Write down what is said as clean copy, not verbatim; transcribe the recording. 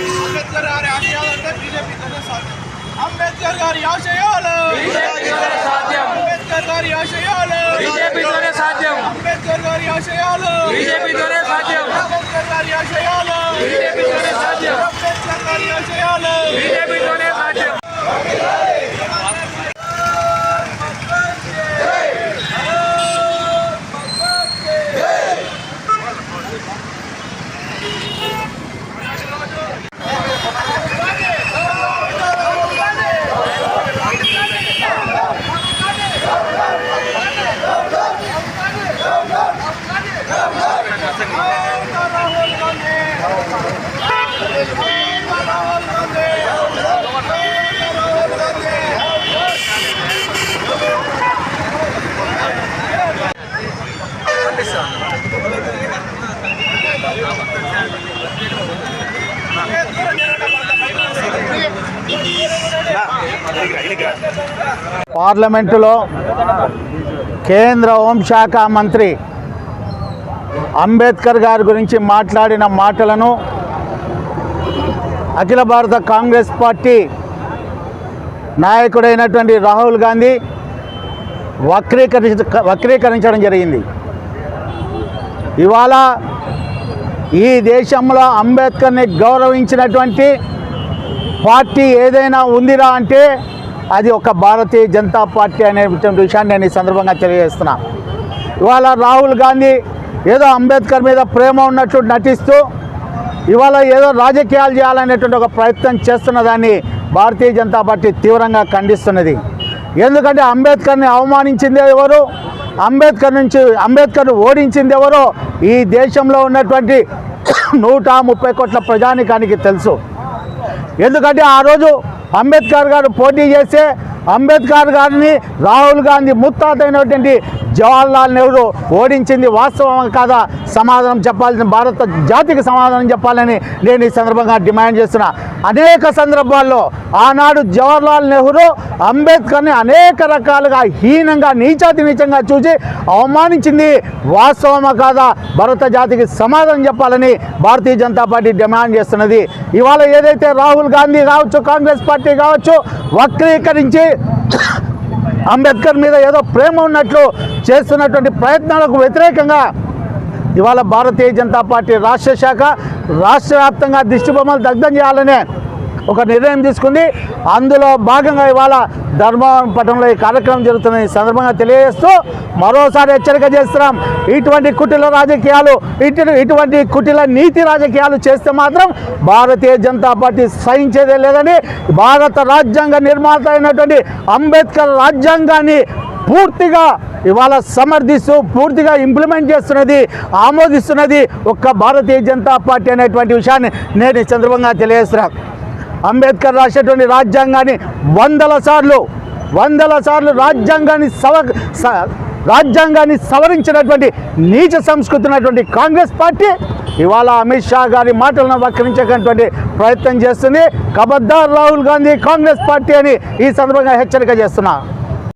అంబేద్కర్ గారి ఆశయాలంటే బీజేపీతోనే సాధ్యం. అంబేద్కర్ గారి ఆశయాలు అంబేద్కర్ గారి ఆశయాలు బీజేపీతోనే సాధ్యం. అంబేద్కర్ గారి ఆశయాలు బీజేపీతోనే సాధ్యం. అంబేద్కర్ గారి ఆశయాలు బీజేపీతోనే సాధ్యం. అంబేద్కర్ గారి ఆశయాలు బీజేపీతోనే సాధ్యం. పార్లమెంటులో కేంద్ర హోంశాఖ మంత్రి అంబేద్కర్ గారి గురించి మాట్లాడిన మాటలను అఖిల భారత కాంగ్రెస్ పార్టీ నాయకుడైనటువంటి రాహుల్ గాంధీ వక్రీకరించడం జరిగింది. ఇవాళ ఈ దేశంలో అంబేద్కర్ని గౌరవించినటువంటి పార్టీ ఏదైనా ఉందిరా అంటే అది ఒక భారతీయ జనతా పార్టీ అనే విషయాన్ని నేను ఈ సందర్భంగా తెలియజేస్తున్నా. ఇవాళ రాహుల్ గాంధీ ఏదో అంబేద్కర్ మీద ప్రేమ ఉన్నట్లు నటిస్తూ ఇవాళ ఏదో రాజకీయాలు చేయాలనేటువంటి ఒక ప్రయత్నం చేస్తున్న దాన్ని భారతీయ జనతా పార్టీ తీవ్రంగా ఖండిస్తున్నది. ఎందుకంటే అంబేద్కర్ని అవమానించింది ఎవరు, అంబేద్కర్ను ఓడించింది ఎవరో ఈ దేశంలో ఉన్నటువంటి 130 కోట్ల ప్రజానికానికి తెలుసు. ఎందుకంటే ఆ రోజు అంబేద్కర్ గారు పోటీ చేస్తే అంబేద్కర్ గారిని రాహుల్ గాంధీ ముత్తాతైనటువంటి జవహర్లాల్ నెహ్రూ ఓడించింది వాస్తవం కాదా సమాధానం చెప్పాల్సిన భారత జాతికి సమాధానం చెప్పాలని నేను ఈ సందర్భంగా డిమాండ్ చేస్తున్నా. అనేక సందర్భాల్లో ఆనాడు జవహర్లాల్ నెహ్రూ అంబేద్కర్ని అనేక రకాలుగా హీనంగా నీచంగా చూసి అవమానించింది వాస్తవమా కాదా భారత జాతికి సమాధానం చెప్పాలని భారతీయ జనతా పార్టీ డిమాండ్ చేస్తున్నది. ఇవాళ ఏదైతే రాహుల్ గాంధీ కావచ్చు, కాంగ్రెస్ పార్టీ కావచ్చు, వక్రీకరించి అంబేద్కర్ మీద ఏదో ప్రేమ ఉన్నట్లు చేస్తున్నటువంటి ప్రయత్నాలకు వ్యతిరేకంగా ఇవాళ భారతీయ జనతా పార్టీ రాష్ట్ర శాఖ రాష్ట్ర వ్యాప్తంగా దిష్టిబొమ్మలు దగ్ధం చేయాలనే ఒక నిర్ణయం తీసుకుంది. అందులో భాగంగా ఇవాళ ధర్మవరం పట్టణంలో ఈ కార్యక్రమం జరుగుతున్న ఈ సందర్భంగా తెలియజేస్తూ మరోసారి హెచ్చరిక చేస్తున్నాం. ఇటువంటి కుటిల రాజకీయాలు, ఇటువంటి కుటిల నీతి రాజకీయాలు చేస్తే మాత్రం భారతీయ జనతా పార్టీ సహించేదే లేదని, భారత రాజ్యాంగ నిర్మాత అయినటువంటి అంబేద్కర్ రాజ్యాంగాన్ని పూర్తిగా ఇవాళ సమర్థిస్తూ పూర్తిగా ఇంప్లిమెంట్ చేస్తున్నది, ఆమోదిస్తున్నది ఒక్క భారతీయ జనతా పార్టీ అనేటువంటి విషయాన్ని నేను ఈ సందర్భంగా తెలియజేస్తున్నాను. అంబేద్కర్ రాసేటువంటి రాజ్యాంగాన్ని వందల సార్లు రాజ్యాంగాన్ని సవరించినటువంటి నీచ సంస్కృతి ఉన్నటువంటి కాంగ్రెస్ పార్టీ ఇవాళ అమిత్ షా గారి మాటలను వక్రించేటువంటి ప్రయత్నం చేస్తుంది. ఖబర్దార్ రాహుల్ గాంధీ కాంగ్రెస్ పార్టీ అని ఈ సందర్భంగా హెచ్చరిక చేస్తున్నా.